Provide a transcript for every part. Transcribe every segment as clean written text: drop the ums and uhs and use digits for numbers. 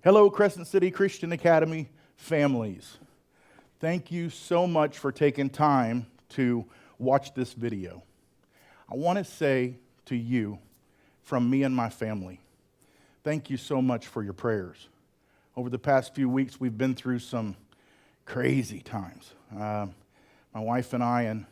Hello, Crescent City Christian Academy families. Thank you so much for taking time to watch this video. I want to say to you, from me and my family, thank you so much for your prayers. Over the past few weeks, we've been through some crazy times. My wife and I and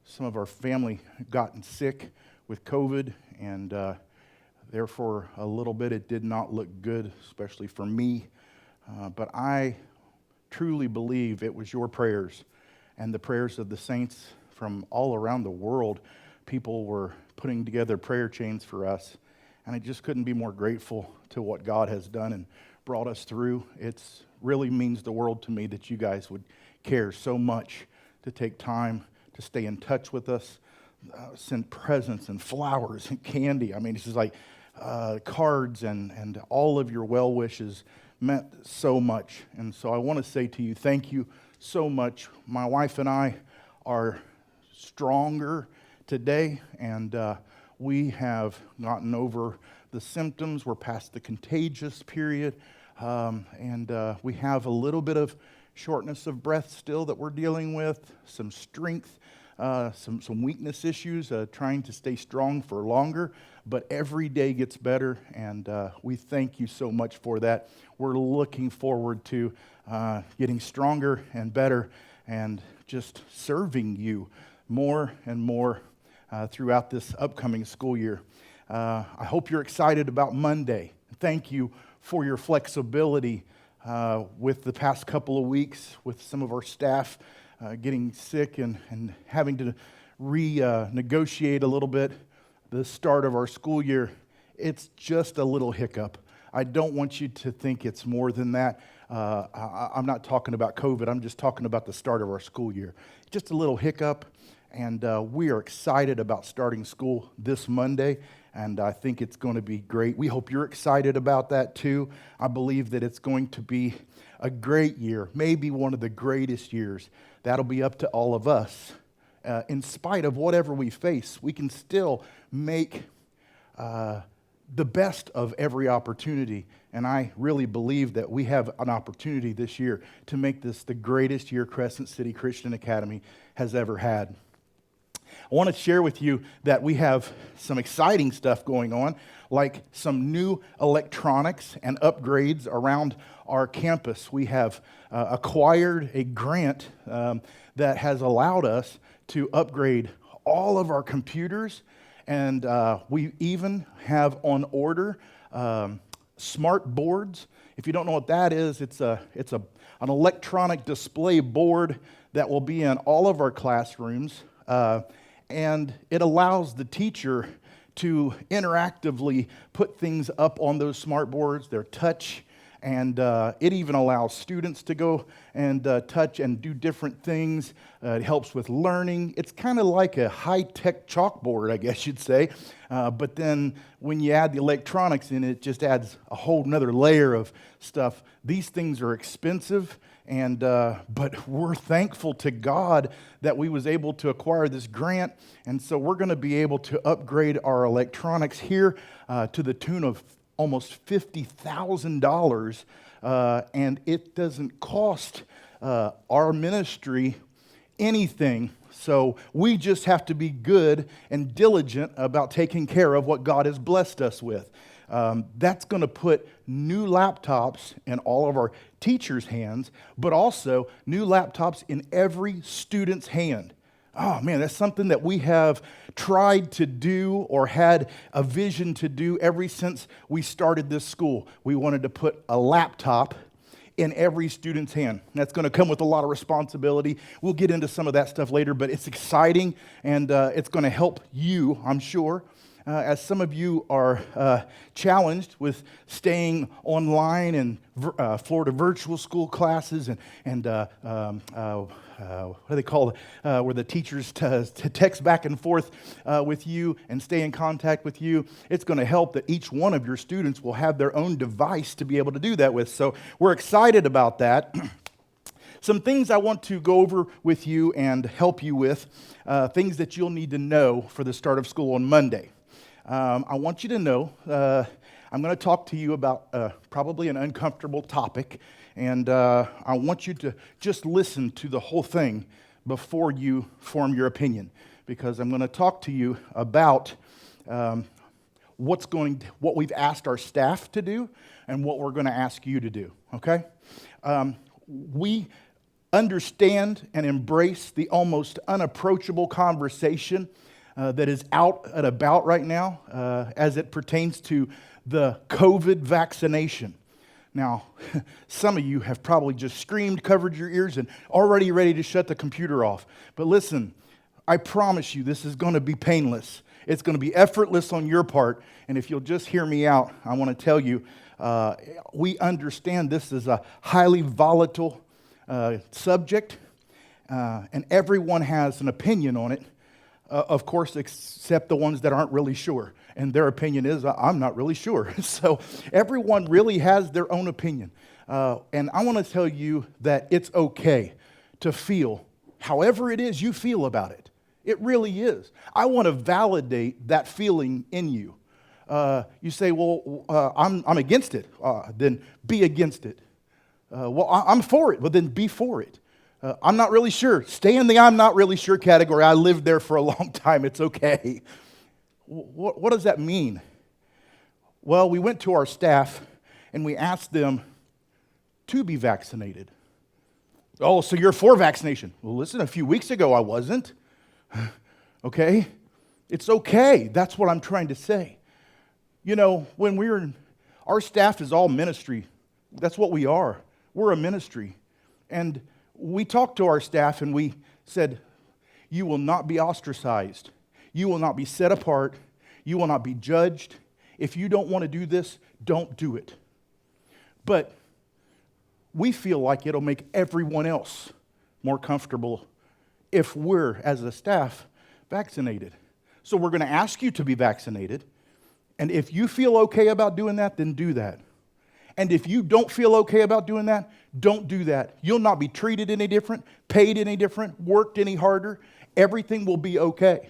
some of our family gotten sick with COVID, and therefore, a little bit, it did not look good, especially for me. But I truly believe it was your prayers and the prayers of the saints from all around the world. People were putting together prayer chains for us, and I just couldn't be more grateful to what God has done and brought us through. It really means the world to me that you guys would care so much to take time to stay in touch with us, send presents and flowers and candy. I mean, it's just like cards and all of your well wishes meant so much. And so I want to say to you, thank you so much. My wife and I are stronger today, and we have gotten over the symptoms. We're past the contagious period, and we have a little bit of shortness of breath still that we're dealing with, some strength, some weakness issues, trying to stay strong for longer, but every day gets better, and we thank you so much for that. We're looking forward to getting stronger and better and just serving you more and more throughout this upcoming school year. I hope you're excited about Monday. Thank you for your flexibility with the past couple of weeks with some of our staff getting sick and having to renegotiate a little bit the start of our school year. It's just a little hiccup. I don't want you to think it's more than that. I'm not talking about COVID. I'm just talking about the start of our school year. Just a little hiccup, and we are excited about starting school this Monday, and I think it's going to be great. We hope you're excited about that too. I believe that it's going to be a great year, maybe one of the greatest years. That'll be up to all of us. In spite of whatever we face, we can still make the best of every opportunity. And I really believe that we have an opportunity this year to make this the greatest year Crescent City Christian Academy has ever had. I want to share with you that we have some exciting stuff going on, like some new electronics and upgrades around our campus. We have acquired a grant that has allowed us to upgrade all of our computers, and we even have on order smart boards. If you don't know what that is, it's an electronic display board that will be in all of our classrooms, and it allows the teacher to interactively put things up on those smart boards. They're touch, and it even allows students to go and touch and do different things. It helps with learning. It's kind of like a high-tech chalkboard, I guess you'd say. But then when you add the electronics in, it just adds a whole nother layer of stuff. These things are expensive, and but we're thankful to God that we was able to acquire this grant, and so we're going to be able to upgrade our electronics here to the tune of almost $50,000, and it doesn't cost our ministry anything. So we just have to be good and diligent about taking care of what God has blessed us with. That's going to put new laptops in all of our teachers' hands, but also new laptops in every student's hand. Oh man, that's something that we have tried to do or had a vision to do ever since we started this school. We wanted to put a laptop in every student's hand. That's going to come with a lot of responsibility. We'll get into some of that stuff later, but it's exciting, and it's going to help you, I'm sure. As some of you are challenged with staying online and Florida virtual school classes and what do they call it, where the teachers text back and forth with you and stay in contact with you, it's going to help that each one of your students will have their own device to be able to do that with. So we're excited about that. Some things I want to go over with you and help you with, things that you'll need to know for the start of school on Monday. I want you to know I'm going to talk to you about probably an uncomfortable topic, and I want you to just listen to the whole thing before you form your opinion, because I'm going to talk to you about what we've asked our staff to do and what we're going to ask you to do, okay? We understand and embrace the almost unapproachable conversation that is out and about right now as it pertains to the COVID vaccination. Now, some of you have probably just screamed, covered your ears, and already ready to shut the computer off. But listen, I promise you this is going to be painless. It's going to be effortless on your part. And if you'll just hear me out, I want to tell you, we understand this is a highly volatile subject, and everyone has an opinion on it, of course, except the ones that aren't really sure. And their opinion is, I'm not really sure. So everyone really has their own opinion. And I want to tell you that it's okay to feel however it is you feel about it. It really is. I want to validate that feeling in you. You say, well, I'm against it. Then be against it. Well, I'm for it. Well, then be for it. I'm not really sure. Stay in the I'm not really sure category. I lived there for a long time. It's okay. What does that mean? Well, we went to our staff and we asked them to be vaccinated. Oh, so you're for vaccination? Well, listen, a few weeks ago I wasn't. Okay? It's okay. That's what I'm trying to say. You know, our staff is all ministry. That's what we are. We're a ministry. And we talked to our staff and we said, you will not be ostracized. You will not be set apart. You will not be judged. If you don't want to do this, don't do it. But we feel like it'll make everyone else more comfortable if we're, as a staff, vaccinated. So we're going to ask you to be vaccinated. And if you feel okay about doing that, then do that. And if you don't feel okay about doing that, don't do that. You'll not be treated any different, paid any different, worked any harder. Everything will be okay.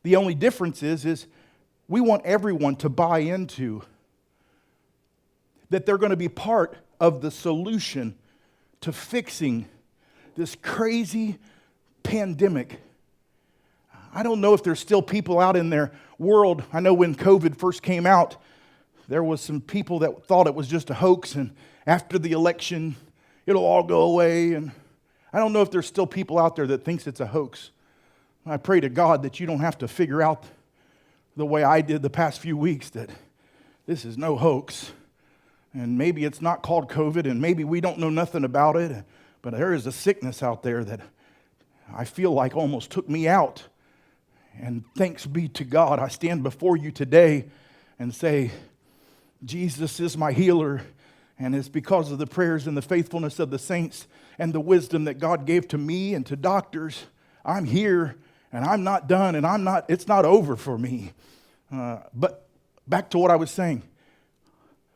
The only difference is we want everyone to buy into that they're going to be part of the solution to fixing this crazy pandemic. I don't know if there's still people out in their world. I know when COVID first came out, there was some people that thought it was just a hoax, and after the election, it'll all go away. And I don't know if there's still people out there that thinks it's a hoax. I pray to God that you don't have to figure out the way I did the past few weeks that this is no hoax. And maybe it's not called COVID, and maybe we don't know nothing about it, but there is a sickness out there that I feel like almost took me out. And thanks be to God, I stand before you today and say, Jesus is my healer, and it's because of the prayers and the faithfulness of the saints and the wisdom that God gave to me and to doctors, I'm here, and I'm not done, and it's not over for me. But back to what I was saying.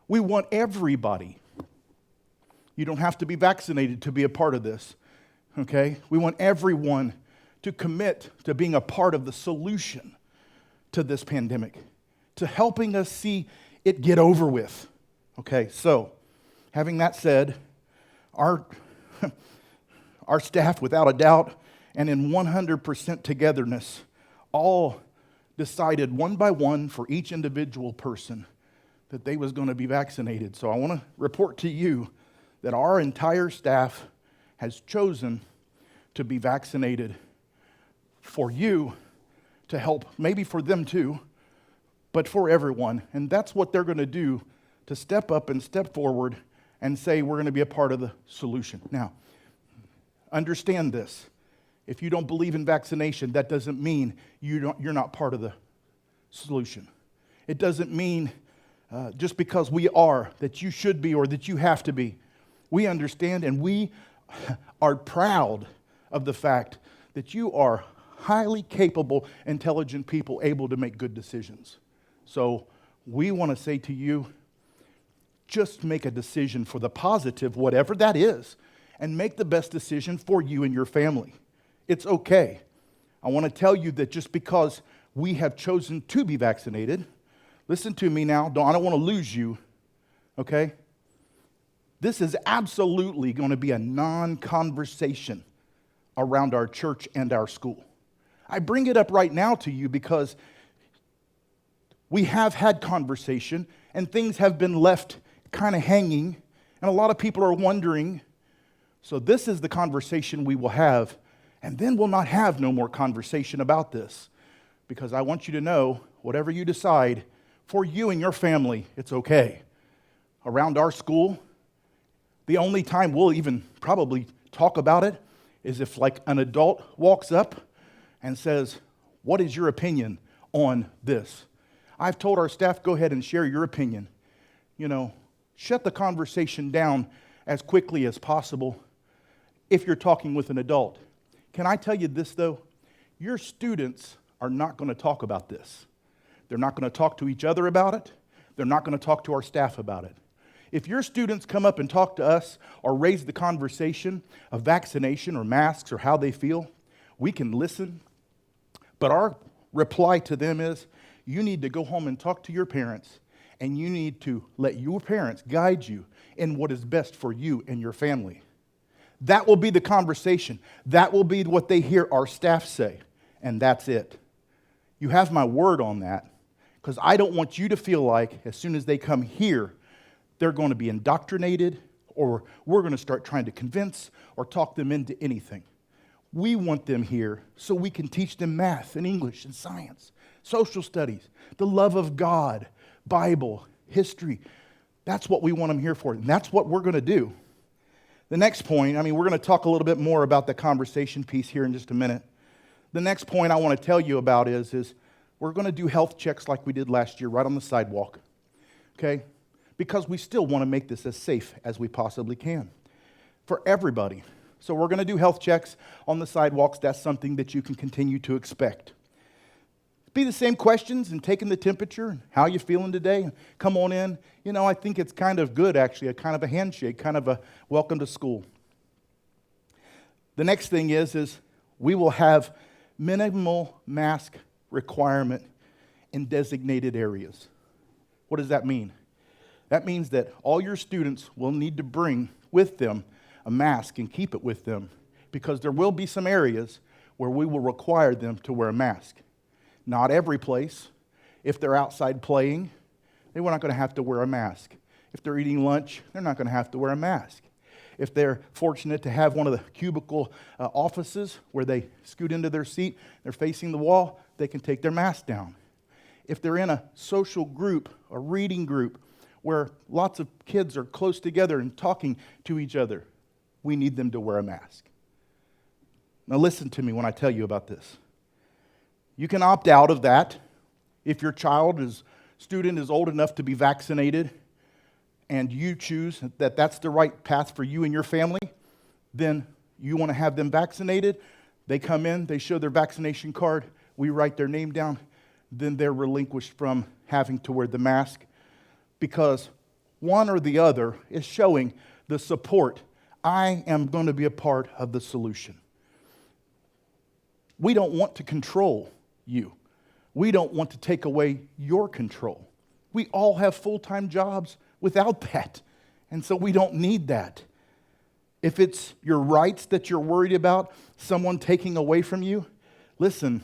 We want everybody. You don't have to be vaccinated to be a part of this, okay? We want everyone to commit to being a part of the solution to this pandemic, to helping us see it get over with. Okay, so having that said, our staff, without a doubt, and in 100% togetherness, all decided one by one for each individual person that they was going to be vaccinated. So I want to report to you that our entire staff has chosen to be vaccinated for you, to help, maybe for them too, but for everyone. And that's what they're going to do, to step up and step forward and say we're going to be a part of the solution. Now, understand this. If you don't believe in vaccination, that doesn't mean you're not part of the solution. It doesn't mean just because we are that you should be or that you have to be. We understand and we are proud of the fact that you are highly capable, intelligent people able to make good decisions. So we want to say to you, just make a decision for the positive, whatever that is, and make the best decision for you and your family. It's okay. I want to tell you that just because we have chosen to be vaccinated, Listen to me now. I don't want to lose you, okay? This is absolutely going to be a non-conversation around our church and our school. I bring it up right now to you because we have had conversation and things have been left kind of hanging, and a lot of people are wondering. So this is the conversation we will have, and then we'll not have no more conversation about this, because I want you to know, whatever you decide, for you and your family, it's okay. Around our school, the only time we'll even probably talk about it is if like an adult walks up and says, what is your opinion on this? I've told our staff, go ahead and share your opinion. Shut the conversation down as quickly as possible if you're talking with an adult. Can I tell you this, though? Your students are not going to talk about this. They're not going to talk to each other about it. They're not going to talk to our staff about it. If your students come up and talk to us or raise the conversation of vaccination or masks or how they feel, we can listen. But our reply to them is, you need to go home and talk to your parents, and you need to let your parents guide you in what is best for you and your family. That will be the conversation. That will be what they hear our staff say, and that's it. You have my word on that, because I don't want you to feel like as soon as they come here, they're going to be indoctrinated, or we're going to start trying to convince or talk them into anything. We want them here so we can teach them math and English and science, social studies, the love of God, Bible, history. That's what we want them here for, and that's what we're going to do. The next point, we're going to talk a little bit more about the conversation piece here in just a minute. The next point I want to tell you about is we're going to do health checks like we did last year right on the sidewalk, okay? Because we still want to make this as safe as we possibly can for everybody. So we're going to do health checks on the sidewalks. That's something that you can continue to expect. Be the same questions and taking the temperature and how you feeling today. Come on in. I think it's kind of good, actually, a kind of a handshake, kind of a welcome to school. The next thing is we will have minimal mask requirement in designated areas. What does that mean? That means that all your students will need to bring with them a mask and keep it with them, because there will be some areas where we will require them to wear a mask. Not every place. If they're outside playing, they're not going to have to wear a mask. If they're eating lunch, they're not going to have to wear a mask. If they're fortunate to have one of the cubicle offices where they scoot into their seat, they're facing the wall, they can take their mask down. If they're in a social group, a reading group, where lots of kids are close together and talking to each other, we need them to wear a mask. Now listen to me when I tell you about this. You can opt out of that if your student is old enough to be vaccinated and you choose that that's the right path for you and your family. Then you want to have them vaccinated. They come in, they show their vaccination card, we write their name down, then they're relinquished from having to wear the mask, because one or the other is showing the support. I am going to be a part of the solution. We don't want to control you. We don't want to take away your control. We all have full-time jobs without that, and so we don't need that. If it's your rights that you're worried about someone taking away from you, listen,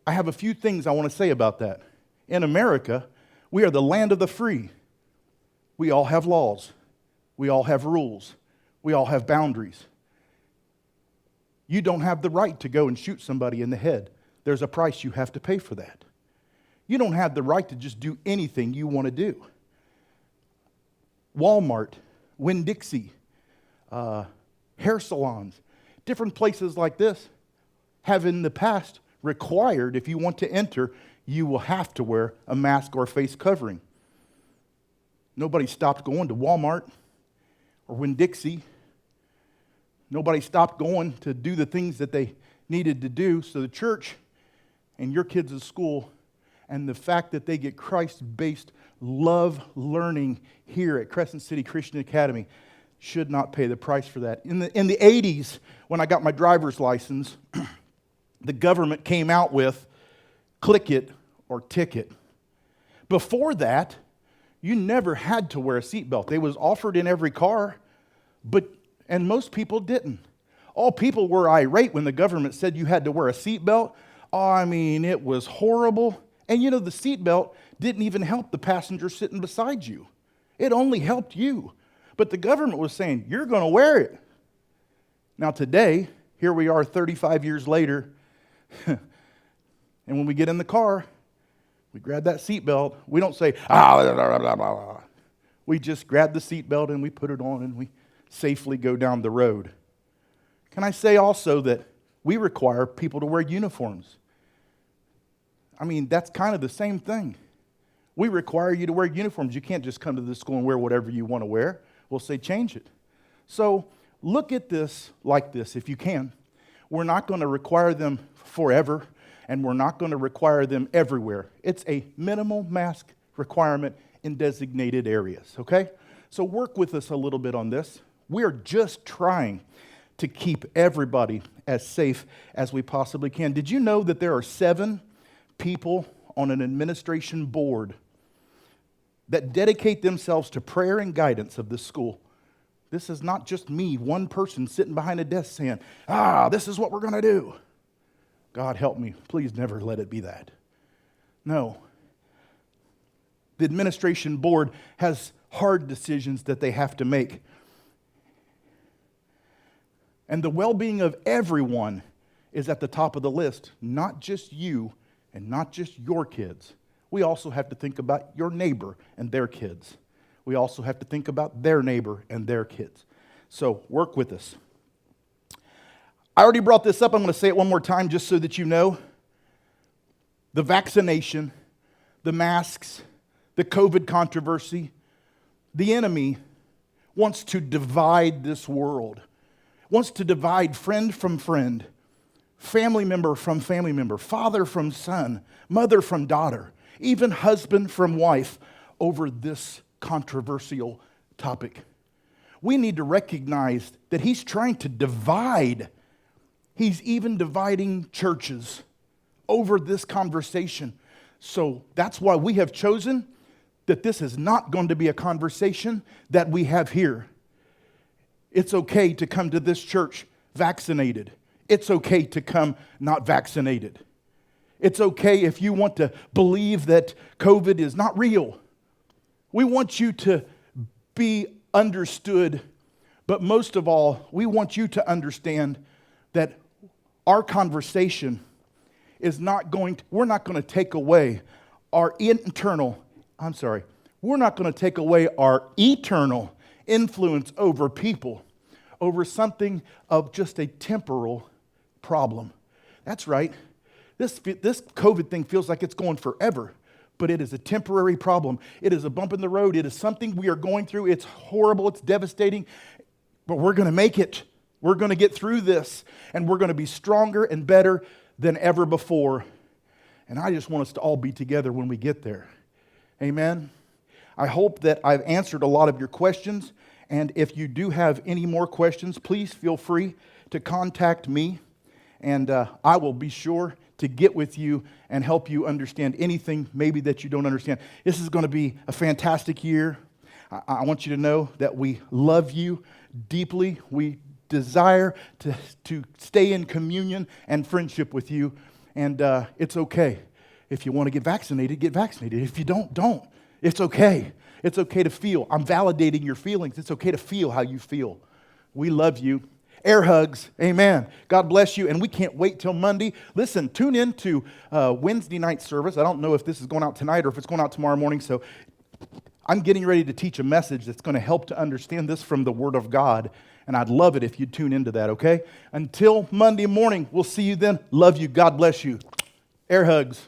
I have a few things I want to say about that. In America, we are the land of the free. We all have laws. We all have rules. We all have boundaries. You don't have the right to go and shoot somebody in the head. There's a price you have to pay for that. You don't have the right to just do anything you want to do. Walmart, Winn-Dixie, hair salons, different places like this have in the past required, if you want to enter, you will have to wear a mask or face covering. Nobody stopped going to Walmart or Winn-Dixie. Nobody stopped going to do the things that they needed to do. So the church and your kids at school and the fact that they get Christ-based love learning here at Crescent City Christian Academy should not pay the price for that. In the 80s, when I got my driver's license, the government came out with click it or ticket. Before that, you never had to wear a seatbelt. They was offered in every car, and most people didn't. All people were irate when the government said you had to wear a seatbelt. Oh, I mean, it was horrible. And you know, the seatbelt didn't even help the passenger sitting beside you. It only helped you. But the government was saying, you're going to wear it. Now today, here we are 35 years later, and when we get in the car, we grab that seatbelt. We don't say, blah, blah, blah, blah. We just grab the seatbelt and we put it on and we safely go down the road. Can I say also that we require people to wear uniforms? I mean, that's kind of the same thing. We require you to wear uniforms. You can't just come to the school and wear whatever you want to wear. We'll say change it. So look at this like this, if you can. We're not going to require them forever, and we're not going to require them everywhere. It's a minimal mask requirement in designated areas, okay? So work with us a little bit on this. We're just trying to keep everybody as safe as we possibly can. Did you know that there are 7 people on an administration board that dedicate themselves to prayer and guidance of this school? This is not just me, one person sitting behind a desk saying, this is what we're going to do. God help me. Please never let it be that. No. The administration board has hard decisions that they have to make. And the well-being of everyone is at the top of the list, not just you and not just your kids. We also have to think about your neighbor and their kids. We also have to think about their neighbor and their kids. So work with us. I already brought this up. I'm going to say it one more time just so that you know. The vaccination, the masks, the COVID controversy, the enemy wants to divide this world, wants to divide friend from friend, family member from family member, father from son, mother from daughter, even husband from wife over this controversial topic. We need to recognize that he's trying to divide. He's even dividing churches over this conversation. So that's why we have chosen that this is not going to be a conversation that we have here. It's okay to come to this church vaccinated. It's okay to come not vaccinated. It's okay if you want to believe that COVID is not real. We want you to be understood, but most of all, we want you to understand that our conversation is not going to, we're not going to take away our we're not going to take away our eternal influence over people, over something of just a temporal problem. That's right. This COVID thing feels like it's going forever, but it is a temporary problem. It is a bump in the road. It is something we are going through. It's horrible. It's devastating, but we're going to make it. We're going to get through this, and we're going to be stronger and better than ever before. And I just want us to all be together when we get there. Amen. I hope that I've answered a lot of your questions, and if you do have any more questions, please feel free to contact me, and I will be sure to get with you and help you understand anything maybe that you don't understand. This is going to be a fantastic year. I want you to know that we love you deeply. We desire to stay in communion and friendship with you, and it's okay. If you want to get vaccinated, get vaccinated. If you don't, don't. It's okay. It's okay to feel. I'm validating your feelings. It's okay to feel how you feel. We love you. Air hugs. Amen. God bless you. And we can't wait till Monday. Listen, tune in to Wednesday night service. I don't know if this is going out tonight or if it's going out tomorrow morning. So I'm getting ready to teach a message that's going to help to understand this from the Word of God. And I'd love it if you'd tune into that, okay? Until Monday morning, we'll see you then. Love you. God bless you. Air hugs.